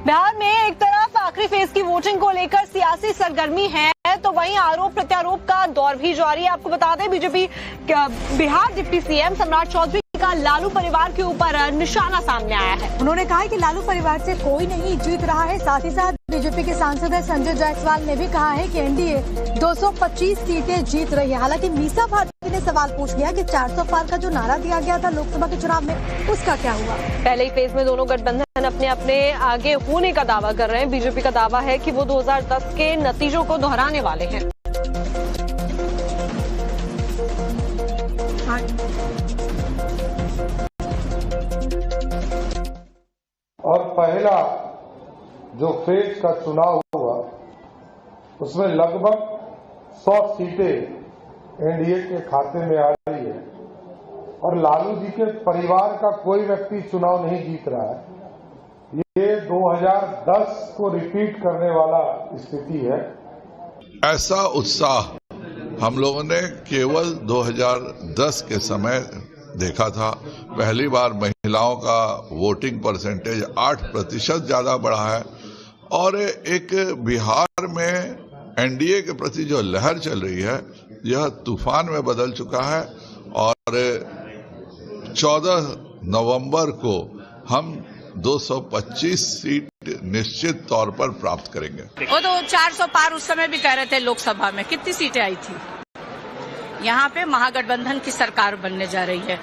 बिहार में एक तरफ आखिरी फेज की वोटिंग को लेकर सियासी सरगर्मी है, तो वहीं आरोप प्रत्यारोप का दौर भी जारी है। आपको बता दें, बीजेपी बिहार डिप्टी सीएम सम्राट चौधरी का लालू परिवार के ऊपर निशाना सामने आया है। उन्होंने कहा है कि लालू परिवार से कोई नहीं जीत रहा है। साथ ही साथ बीजेपी के सांसद संजय जायसवाल ने भी कहा है कि एनडीए 225 सीटें जीत रही है। हालांकि मीसा भारती ने सवाल पूछ लिया कि 400 पार का जो नारा दिया गया था लोकसभा के चुनाव में, उसका क्या हुआ। पहले ही फेज में दोनों गठबंधन अपने अपने आगे होने का दावा कर रहे हैं। बीजेपी का दावा है कि वो 2010 के नतीजों को दोहराने वाले हैं। और पहला जो फेज का चुनाव हुआ उसमें लगभग 100 सीटें एनडीए के खाते में आ रही है और लालू जी के परिवार का कोई व्यक्ति चुनाव नहीं जीत रहा है। ये 2010 को रिपीट करने वाला स्थिति है। ऐसा उत्साह हम लोगों ने केवल 2010 के समय देखा था। पहली बार महिलाओं का वोटिंग परसेंटेज 8% ज्यादा बढ़ा है और एक बिहार में एनडीए के प्रति जो लहर चल रही है यह तूफान में बदल चुका है और 14 नवंबर को हम 225 सीट निश्चित तौर पर प्राप्त करेंगे। वो तो 400 पार उस समय भी कह रहे थे लोकसभा में। कितनी सीटें आई थी? यहाँ पे महागठबंधन की सरकार बनने जा रही है।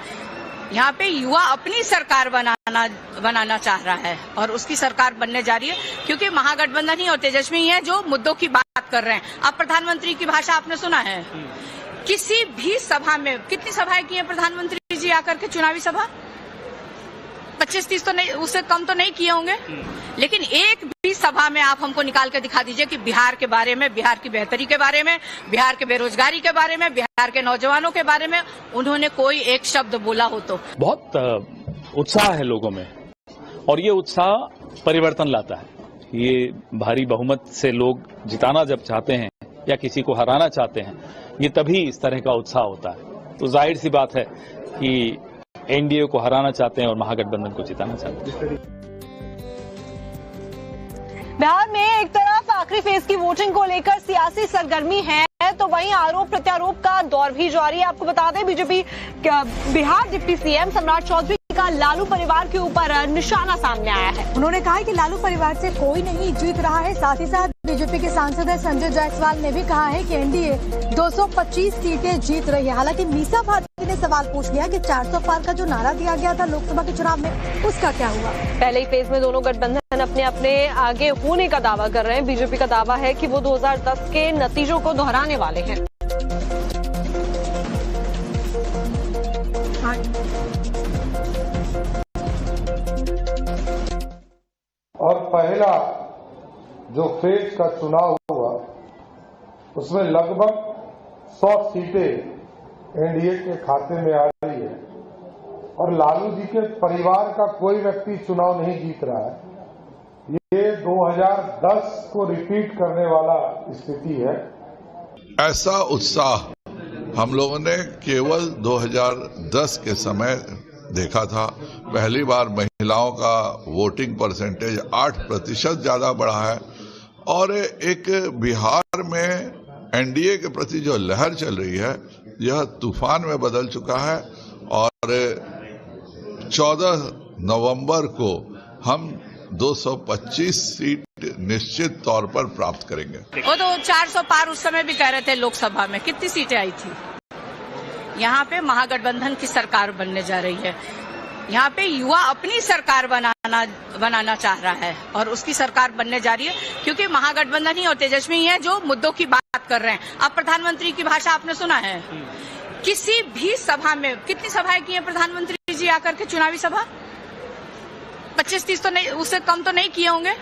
यहाँ पे युवा अपनी सरकार बनाना चाह रहा है और उसकी सरकार बनने जा रही है, क्योंकि महागठबंधन ही और तेजस्वी ही है जो मुद्दों की बात कर रहे हैं। अब प्रधानमंत्री की भाषा आपने सुना है? किसी भी सभा में कितनी सभाएं की है प्रधानमंत्री जी आकर के? चुनावी सभा 25-30 तो नहीं, उससे कम तो नहीं किए होंगे। लेकिन एक भी सभा में आप हमको निकाल के दिखा दीजिए कि बिहार के बारे में, बिहार की बेहतरी के बारे में, बिहार के बेरोजगारी के बारे में, बिहार के नौजवानों के बारे में उन्होंने कोई एक शब्द बोला हो। तो बहुत उत्साह है लोगों में और ये उत्साह परिवर्तन लाता है। ये भारी बहुमत से लोग जिताना जब चाहते हैं या किसी को हराना चाहते हैं, ये तभी इस तरह का उत्साह होता है। तो जाहिर सी बात है कि एनडीए को हराना चाहते हैं और महागठबंधन को जिताना चाहते हैं। बिहार में एक तरफ आखिरी फेज की वोटिंग को लेकर सियासी सरगर्मी है, तो वहीं आरोप प्रत्यारोप का दौर भी जारी है। आपको बता दें, बीजेपी बिहार डिप्टी सीएम सम्राट चौधरी का लालू परिवार के ऊपर निशाना सामने आया है। उन्होंने कहा है कि लालू परिवार से कोई नहीं जीत रहा है। साथ ही साथ बीजेपी के सांसद संजय जायसवाल ने भी कहा है कि एनडीए 225 सीटें जीत रही है। हालांकि मीसा भारती ने सवाल पूछ लिया कि 400 पार का जो नारा दिया गया था लोकसभा के चुनाव में, उसका क्या हुआ। पहले ही फेज में दोनों गठबंधन अपने अपने आगे होने का दावा कर रहे हैं। बीजेपी का दावा है कि वो 2010 के नतीजों को दोहराने वाले हैं। और पहला जो फेज का चुनाव हुआ उसमें लगभग 100 सीटें एनडीए के खाते में आ रही है और लालू जी के परिवार का कोई व्यक्ति चुनाव नहीं जीत रहा है। ये 2010 को रिपीट करने वाला स्थिति है। ऐसा उत्साह हम लोगों ने केवल 2010 के समय देखा था। पहली बार महिलाओं का वोटिंग परसेंटेज 8% ज्यादा बढ़ा है और एक बिहार में एनडीए के प्रति जो लहर चल रही है यह तूफान में बदल चुका है और 14 नवंबर को हम 225 सीट निश्चित तौर पर प्राप्त करेंगे। वो तो 400 पार उस समय भी कह रहे थे लोकसभा में। कितनी सीटें आई थी? यहाँ पे महागठबंधन की सरकार बनने जा रही है। यहाँ पे युवा अपनी सरकार बनाना चाह रहा है और उसकी सरकार बनने जा रही है, क्योंकि महागठबंधन ही और तेजस्वी ही है जो मुद्दों की बात कर रहे हैं। अब प्रधानमंत्री की भाषा आपने सुना है? किसी भी सभा में कितनी सभाएं की है प्रधानमंत्री जी आकर के? चुनावी सभा 25-30 तो नहीं, उससे कम तो नहीं किए होंगे।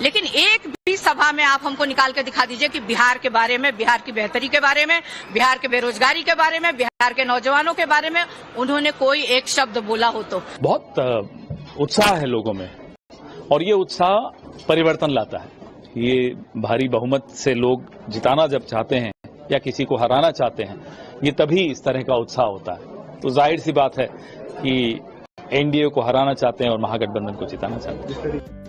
लेकिन एक भी सभा में आप हमको निकाल के दिखा दीजिए कि बिहार के बारे में, बिहार की बेहतरी के बारे में, बिहार के बेरोजगारी के बारे में, बिहार के नौजवानों के बारे में उन्होंने कोई एक शब्द बोला हो। तो बहुत उत्साह है लोगों में और ये उत्साह परिवर्तन लाता है। ये भारी बहुमत से लोग जिताना जब चाहते हैं या किसी को हराना चाहते हैं, ये तभी इस तरह का उत्साह होता है। तो जाहिर सी बात है कि एनडीए को हराना चाहते हैं और महागठबंधन को जिताना चाहते हैं।